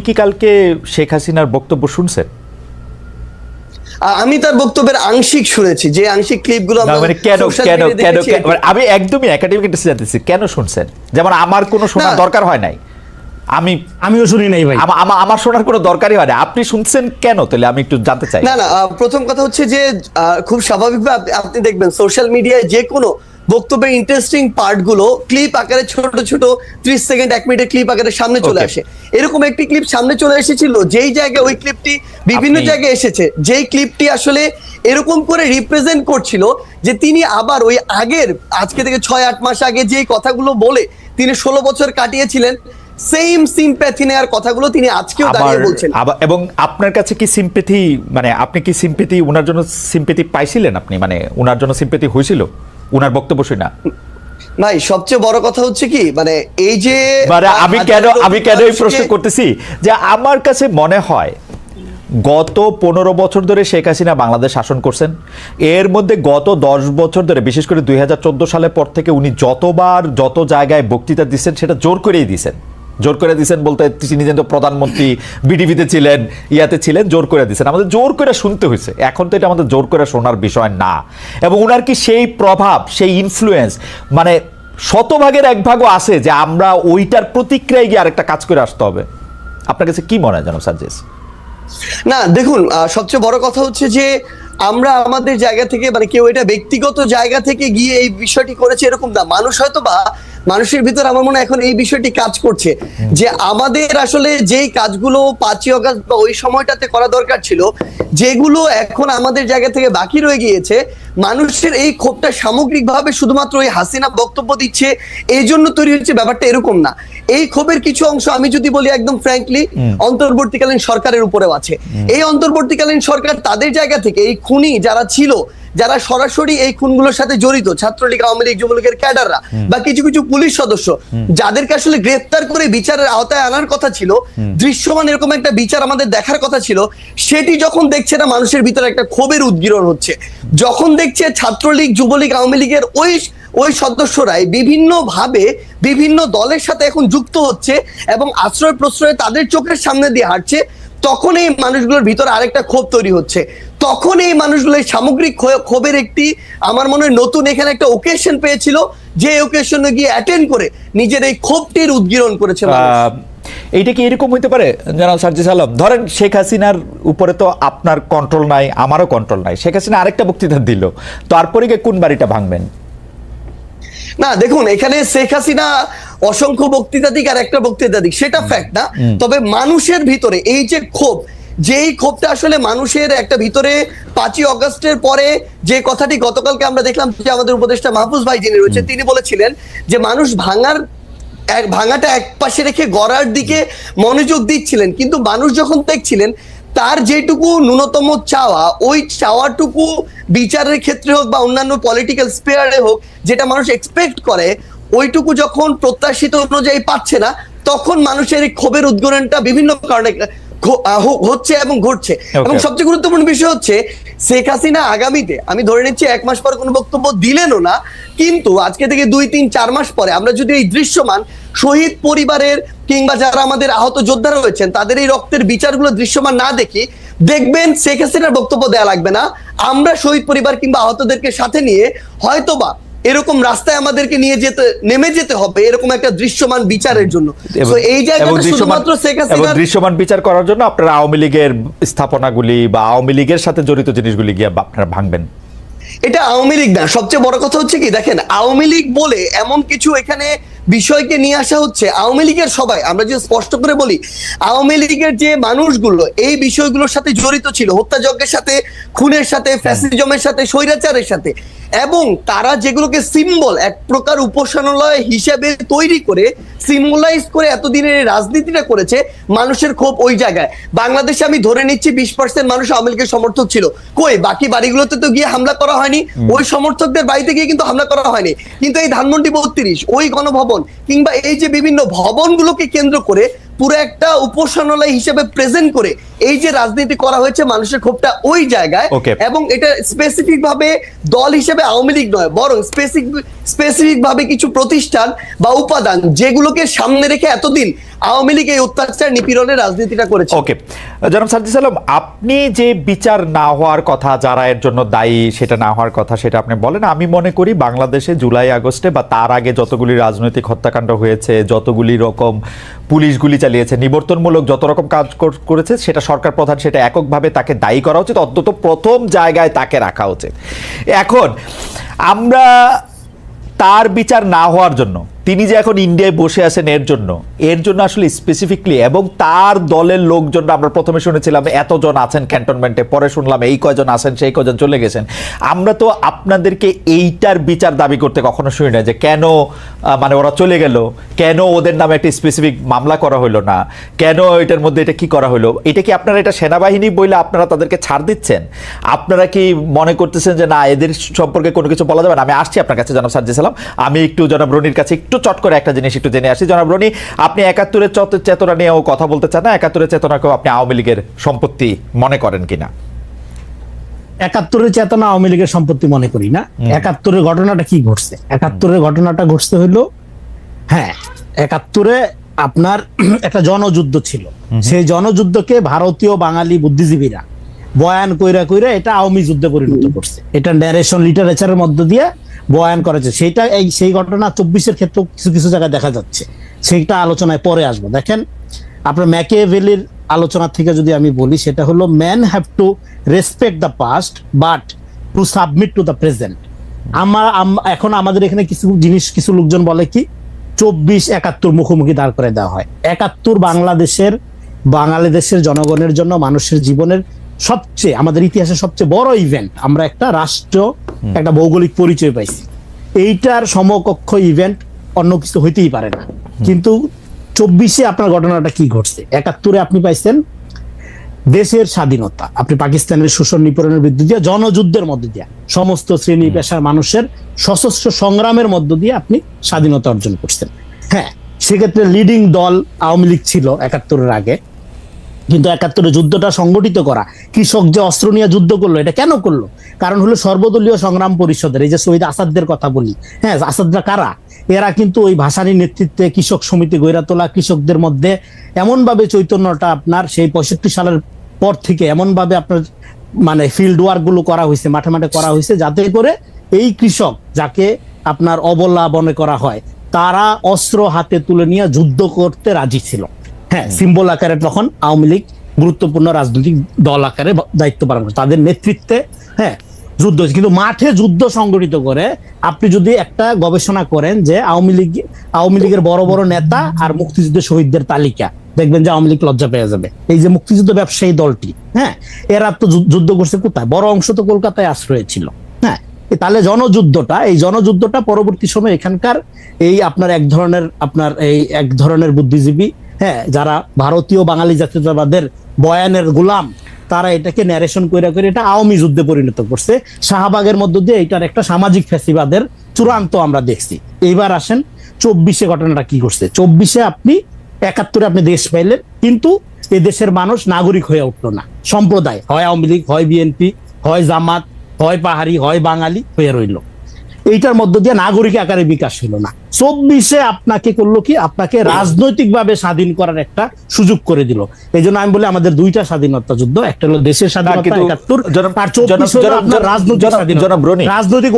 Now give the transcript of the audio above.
কি কালকে শেখ হাসিনার বক্তব্য শুনছেন? আমি তার বক্তব্যের আংশিক শুনেছি, যে আংশিক ক্লিপগুলো মানে কেন কেন কেন আমি একদমই একাডেমিক একটা জানতেছি, কেন শুনছেন? যেমন আমার কোনো শোনার দরকার হয় নাই, আমিও শুনি নাই ভাই, আমার শোনার কোনো দরকারই হয় না, আপনি শুনছেন কেন? তাহলে আমি একটু জানতে চাই। না, প্রথম কথা হচ্ছে যে খুব স্বাভাবিকভাবে আপনি দেখবেন সোশ্যাল মিডিয়ায় যে কোনো বক্তব্যের ইন্টারেস্টিং পার্টগুলো ক্লিপ আকারে ছোট ছোট 30 সেকেন্ড 1 মিনিটের ক্লিপ আকারে সামনে চলে আসে। এরকম একটি ক্লিপ সামনে চলে এসেছিল, যেই জায়গায় ওই ক্লিপটি বিভিন্ন জায়গায় এসেছে, যেই ক্লিপটি আসলে এরকম করে রিপ্রেজেন্ট করছিল যে তিনি আবার ওই আগের, আজকে থেকে 6-8 মাস আগে যেই কথাগুলো বলে তিনি 16 বছর কাটিয়েছিলেন, সেম সিম্প্যাথি নেয়ার কথাগুলো তিনি আজকেও দাঁড়িয়ে বলছেন। এবং আপনার কাছে কি সিম্প্যাথি, মানে আপনি কি সিম্প্যাথি, ওনার জন্য সিম্প্যাথি পাইছিলেন আপনি? মানে ওনার জন্য সিম্প্যাথি হয়েছিল ওনার বক্তব্য শুনে? ভাই সবচেয়ে বড় কথা হচ্ছে কি, মানে এই যে আমি কেন এই প্রশ্ন করতেছি, যে আমার কাছে মনে হয় গত 15 বছর ধরে শেখ হাসিনা বাংলাদেশ শাসন করছেন। এর মধ্যে গত 10 বছর ধরে, বিশেষ করে 2014 সালের পর থেকে উনি যতবার যত জায়গায় বক্তৃতা দিচ্ছেন সেটা জোর করেই দিচ্ছেন। জোর করে দিচ্ছেন বলতে তিনি যেন প্রধানমন্ত্রী, বিডিভিতে ছিলেন, ইয়াতে ছিলেন, জোর করে দিচ্ছেন, আমাদের জোর করে শুনতে হয়েছে। এখন তো এটা আমাদের জোর করে শোনার বিষয় না। এবং ওনার কি সেই প্রভাব, সেই ইনফ্লুয়েন্স, মানে 100 ভাগের 1 ভাগও আছে যে আমরা ওইটার প্রতিক্রিয়ায় গিয়ে আরেকটা কাজ করে আসতে হবে? আপনার কাছে কি মনে হয় জানো সাজেস? না দেখুন, সবচেয়ে বড় কথা হচ্ছে যে আমরা আমাদের জায়গা থেকে, মানে কেউ এটা ব্যক্তিগত জায়গা থেকে গিয়ে এই বিষয়টি করেছে এরকম না। মানুষ হয়তো বা মানুষের ভিতর আমার মনে হয় এখন এই বিষয়টি কাজ করছে যে আমাদের আসলে যেই কাজগুলো 5ই আগস্ট বা ওই সময়টাতে করা দরকার ছিল, যেগুলো এখন আমাদের জায়গা থেকে বাকি রয়ে গিয়েছে, মানুষের এই ক্ষোভটা সামগ্রিকভাবে শুধুমাত্র ওই হাসিনা বক্তব্য দিচ্ছে এই জন্য তৈরি হচ্ছে, ব্যাপারটা এরকম না। এই ক্ষোভের কিছু অংশ আমি যদি বলি একদম ফ্র্যাঙ্কলি, অন্তর্বর্তীকালীন সরকারের উপরেও আছে। এই অন্তর্বর্তীকালীন সরকার তাদের জায়গা থেকে এই খুনি যারা ছিল, যারা সরাসরি এই খুনগুলোর সাথে জড়িত, ছাত্রলীগ, আওয়ামী লীগ, যুবলীগের ক্যাডাররা বা কিছু কিছু পুলিশ সদস্য, যাদেরকে আসলে গ্রেফতার করে বিচারের আওতায় আনার কথা ছিল, দৃশ্যমান এরকম একটা বিচার আমাদের দেখার কথা ছিল, সেটি যখন দেখছে না, মানুষের ভিতরে একটা ক্ষোভের উদ্গীরণ হচ্ছে। যখন দেখছে ছাত্রলীগ, যুবলীগ, আওয়ামী লীগের ওই সদস্যরাই বিভিন্ন ভাবে বিভিন্ন দলের সাথে এখন যুক্ত হচ্ছে এবং আশ্রয় প্রশ্রয় তাদের চোখের সামনে দিয়ে হাঁটছে, তখন এই মানুষগুলোর ভিতরে আরেকটা ক্ষোভ তৈরি হচ্ছে। তখন এই মানুষগুলো সামগ্রিক ক্ষোভের একটি, আমার মনে হয় নতুন এখানে একটা ওকেশন পেয়েছিল, যে ওকেশনে গিয়ে অ্যাটেন্ড করে নিজের এই ক্ষোভটির উদ্গীরণ করেছে। এইটা কি এরকম হইতে পারে জনাব সার্জিস আলম? ধরেন শেখ হাসিনার উপরে তো আপনার কন্ট্রোল নাই, আমারও কন্ট্রোল নাই। শেখ হাসিনা আরেকটা বক্তৃতা দিল, তারপরে গিয়ে কোন বাড়িটা ভাঙবেন? না দেখুন, এখানে শেখ হাসিনা অসংখ্য বক্তৃতা দিক আর একটা বক্তৃতা দিক, সেটা ফ্যাক্ট না। তবে মানুষের ভিতরে এই যে ক্ষোভ, যেই ক্ষোভটা আসলে মানুষের একটা ভিতরে 5ই আগস্টের পরে, যে কথাটি গতকালকে আমরা দেখলাম যে আমাদের উপদেষ্টা মাহফুজ ভাই যিনি রয়েছে, তিনি বলেছিলেন যে মানুষ ভাঙাটা এক পাশে রেখে গড়ার দিকে মনোযোগ দিচ্ছিলেন, কিন্তু মানুষ যখন দেখছিলেন তার যেটুকু ন্যূনতম চাওয়া, ওই চাওয়াটুকু বিচারের ক্ষেত্রে হোক বা অন্যান্য পলিটিক্যাল স্পেয়ারে হোক, যেটা মানুষ এক্সপেক্ট করে, ওইটুকু যখন প্রত্যাশিত অনুযায়ী পাচ্ছে না, তখন মানুষের এই ক্ষোভের উদ্গীরণটা বিভিন্ন কারণে হচ্ছে এবং ঘটছে। এবং সবচেয়ে গুরুত্বপূর্ণ বিষয় হচ্ছে শেখ হাসিনা আগামীতে, আমি ধরে নিচ্ছি 1 মাস পর কোনো বক্তব্য দিলেনও না, কিন্তু আজকে থেকে 2-3-4 মাস পরে আমরা যদি এই দৃশ্যমান শহীদ পরিবারের কিংবা যারা আমাদের আহত যোদ্ধারা রয়েছেন তাদের এই রক্তের বিচারগুলো দৃশ্যমান না দেখি, দেখবেন শেখ হাসিনার বক্তব্য দেয়া লাগবে না, আমরা শহীদ পরিবার কিংবা আহতদেরকে সাথে নিয়ে হয়তোবা এরকম রাস্তায় আমাদেরকে নেমে যেতে হবে, এরকম একটা দৃশ্যমান বিচারের জন্য। এই জায়গাটা শুধুমাত্র শেখ হাসিনা দৃশ্যমান বিচার করার জন্য আপনারা আওয়ামী লীগের স্থাপনাগুলি বা আওয়ামী লীগের সাথে জড়িত জিনিসগুলি গিয়ে আপনারা ভাঙবেন। এটা আওয়ামী লীগ না, সবচেয়ে বড় কথা হচ্ছে কি, দেখেন আওয়ামী লীগ বলে এমন কিছু এখানে বিষয়কে নিয়ে আসা হচ্ছে। আওয়ামী লীগের সবাই, আমরা যে স্পষ্ট করে বলি, আওয়ামী লীগের যে মানুষগুলো এই বিষয়গুলোর সাথে জড়িত ছিল, হত্যাযজ্ঞের সাথে, খুনের সাথে, ফ্যাসিজমের সাথে, স্বৈরাচারের সাথে, এবং তারা যেগুলোকে সিম্বল, এক প্রকার উপাসনালয় হিসেবে তৈরি করে সিম্বলাইজ করে এতদিনের রাজনীতিটা করেছে, মানুষের ক্ষোভ ওই জায়গায়। বাংলাদেশে আমি ধরে নিচ্ছি 20% মানুষ আওয়ামী লীগের সমর্থক ছিল, কই বাকি বাড়িগুলোতে তো গিয়ে হামলা করা হয়নি, ওই সমর্থকদের বাড়িতে গিয়ে কিন্তু হামলা করা হয়নি, কিন্তু এই ধানমন্ডি 32, ওই গণভবন কিংবা এই যে বিভিন্ন ভবনগুলোকে কেন্দ্র করে পুরো একটা উপাসনালয় হিসেবে প্রেজেন্ট করে এই যে রাজনীতি করা হয়েছে, মানুষের ক্ষোভটা ওই জায়গায়। এবং এটা স্পেসিফিক ভাবে দল হিসেবে আওয়ামী লীগ নয়, বরং স্পেসিফিক ভাবে কিছু প্রতিষ্ঠান বা উপাদান যেগুলোকে সামনে রেখে এতদিন আওয়ামী লীগ এই অত্যাচার নিপীড়নের রাজনীতিটা করেছে। ওকে, জনাব সাজ্জাদ আলম, আপনি যে বিচার না হওয়ার কথা, যারা এর জন্য দায়ী সেটা না হওয়ার কথা, সেটা আপনি বলেন। আমি মনে করি বাংলাদেশে জুলাই আগস্টে বা তার আগে যতগুলি রাজনৈতিক হত্যাকাণ্ড হয়েছে, যতগুলি রকম পুলিশ গুলি চালিয়েছে, নিবর্তনমূলক যত রকম কাজ করেছে, সেটা সরকার প্রধান সেটা এককভাবে তাকে দায়ী করা উচিত, অন্তত প্রথম জায়গায় তাকে রাখা উচিত। এখন আমরা তার বিচার না হওয়ার জন্য, তিনি যে এখন ইন্ডিয়ায় বসে আছেন এর জন্য আসলে স্পেসিফিকলি, এবং তার দলের লোকজন, আমরা প্রথমে শুনেছিলাম এতজন আছেন ক্যান্টনমেন্টে, পরে শুনলাম এই কয়জন আছেন, সেই কয়জন চলে গেছেন। আমরা তো আপনাদেরকে এইটার বিচার দাবি করতে কখনো শুনি না, যে কেন মানে ওরা চলে গেল, কেন ওদের নামে একটা স্পেসিফিক মামলা করা হইলো না, কেন এটার মধ্যে এটা কি করা হলো। এটা কি আপনারা এটা সেনাবাহিনী বলে আপনারা তাদেরকে ছাড় দিচ্ছেন? আপনারা কি মনে করতেছেন যে না, এদের সম্পর্কে কোনো কিছু বলা যাবে না? আমি আসছি আপনার কাছে জনাব সাজ্জাদ আলম, আমি একটু জনাব রনির কাছে একটু চট করে একটা জিনিস একটু জেনে আসি। জনাব রনি, আপনি ৭১-এর চেতনা নিয়েও কথা বলতে চান না? ৭১-এর চেতনাকেও আপনি আওয়ামী লীগের সম্পত্তি মনে করেন কিনা? ৭১-এর চেতনা আওয়ামী লীগের সম্পত্তি মনে করি না। ৭১-এর ঘটনাটা কি ঘটছে? ৭১-এর ঘটনাটা ঘটছে হইলো, হ্যাঁ, ৭১-এ আপনার একটা জনযুদ্ধ ছিল। সেই জনযুদ্ধকে ভারতীয় বাঙালি বুদ্ধিজীবীরা বয়ান কইরা কইরা এটা আওয়ামী যুদ্ধে পরিণত করছে। এটা ন্যারেশন লিটারেচারের মধ্য দিয়ে বয়ান করেছে। সেইটা সেই ঘটনা ২৪-এর ক্ষেত্রে কিছু কিছু জায়গায় দেখা যাচ্ছে, সেইটা আলোচনায় পরে আসবো। দেখেন, আপনার ম্যাকিয়াভেলির আলোচনা থেকে যদি আমি বলি, সেটা হলো man have to respect the past but to submit to the present. এখন আমাদের এখানে কিছু লোকজন বলে কি ২৪-৭১ মুখোমুখি দাঁড় করে দেওয়া হয়। ৭১ বাংলাদেশের জনগণের জন্য, মানুষের জীবনের সবচেয়ে, আমাদের ইতিহাসের সবচেয়ে বড় ইভেন্ট। আমরা একটা রাষ্ট্র, একটা ভৌগোলিক পরিচয় পাইছি। এইটার সমকক্ষ ইভেন্ট অন্য কিছু হইতেই পারে না। কিন্তু ২৪-এ আপনার ঘটনাটা কি ঘটছে? ৭১-এ আপনি পাইছেন দেশের স্বাধীনতা, আপনি পাকিস্তানের শোষণ নিপীড়নের বিরুদ্ধে দিয়ে, জনযুদ্ধের মধ্যে দিয়ে, সমস্ত শ্রেণী পেশার মানুষের সশস্ত্র সংগ্রামের মধ্য দিয়ে আপনি স্বাধীনতা অর্জন করছেন। হ্যাঁ, সেক্ষেত্রে লিডিং দল আওয়ামী লীগ ছিল ৭১-এর আগে। কিন্তু ৭১-এ যুদ্ধটা সংগঠিত করা, কৃষক যে অস্ত্র নিয়ে যুদ্ধ করলো, এটা কেন করলো? কারণ হলো সর্বদলীয় সংগ্রাম পরিষদের, এই যে শহীদ আসাদদের কথা বলি, হ্যাঁ, আসাদরা কারা? এরা কিন্তু ওই ভাসানীর নেতৃত্বে কৃষক সমিতি গড়ে তোলা, কৃষকদের মধ্যে এমন ভাবে চৈতন্যটা আপনার সেই ৬৫ সালের পর থেকে এমন ভাবে আপনার মানে ফিল্ড ওয়ার্ক গুলো করা হয়েছে, মাঠে মাঠে করা হয়েছে, যাতে করে এই কৃষক, যাকে আপনার অবলা মনে করা হয়, তারা অস্ত্র হাতে তুলে নিয়ে যুদ্ধ করতে রাজি ছিল। হ্যাঁ, সিম্বল আকারে তখন আওয়ামী লীগ গুরুত্বপূর্ণ রাজনৈতিক দল আকারে দায়িত্ব পালন করে, তাদের নেতৃত্বে হ্যাঁ যুদ্ধ। কিন্তু মাঠে যুদ্ধ সংগঠিত করে আপনি যদি একটা গবেষণা করেন যে আওয়ামী লীগের বড় বড় নেতা আর মুক্তিযুদ্ধের শহীদদের তালিকা, দেখবেন যে আওয়ামী লীগ লজ্জা পেয়ে যাবে। এই যে মুক্তিযুদ্ধ ব্যবসায়ী দলটি, হ্যাঁ, এরা তো যুদ্ধ করছে কোথায়? বড় অংশ তো কলকাতায় আশ্রয় ছিল। হ্যাঁ, তাহলে এই জনযুদ্ধটা পরবর্তী সময় এখানকার এই আপনার এক ধরনের বুদ্ধিজীবী, হ্যাঁ, যারা ভারতীয় বাঙালি জাতীয়তাবাদের বয়ানের গোলাম, তারা এটাকে ন্যারেশন করে এটা আওয়ামী যুদ্ধে পরিণত করছে। শাহবাগের মধ্য দিয়ে এটার একটা সামাজিক ফ্যাসিবাদের চূড়ান্ত আমরা দেখছি। এইবার আসেন ২৪-এ ঘটনাটা কি করছে। ২৪-এ আপনি ৭১-এ আপনি দেশ পাইলেন, কিন্তু এ দেশের মানুষ নাগরিক হয়ে উঠলো না। সম্প্রদায়, হয় আওয়ামী লীগ, হয় বিএনপি, হয় জামাত, হয় পাহাড়ি, হয় বাঙালি হয়ে রইল। এইটার মধ্য দিয়ে নাগরিক আকারে বিকাশ হলো না। ২৪-এ আপনাকে করলো কি? আপনাকে রাজনৈতিকভাবে স্বাধীন করার একটা সুযোগ করে দিল। এই জন্য আমি বলি আমাদের দুইটা স্বাধীনতা যুদ্ধ, একটা হলো দেশের স্বাধীনতা ৭১, আর ২৪ হলো আপনার রাজনৈতিক স্বাধীনতা, রাজনৈতিক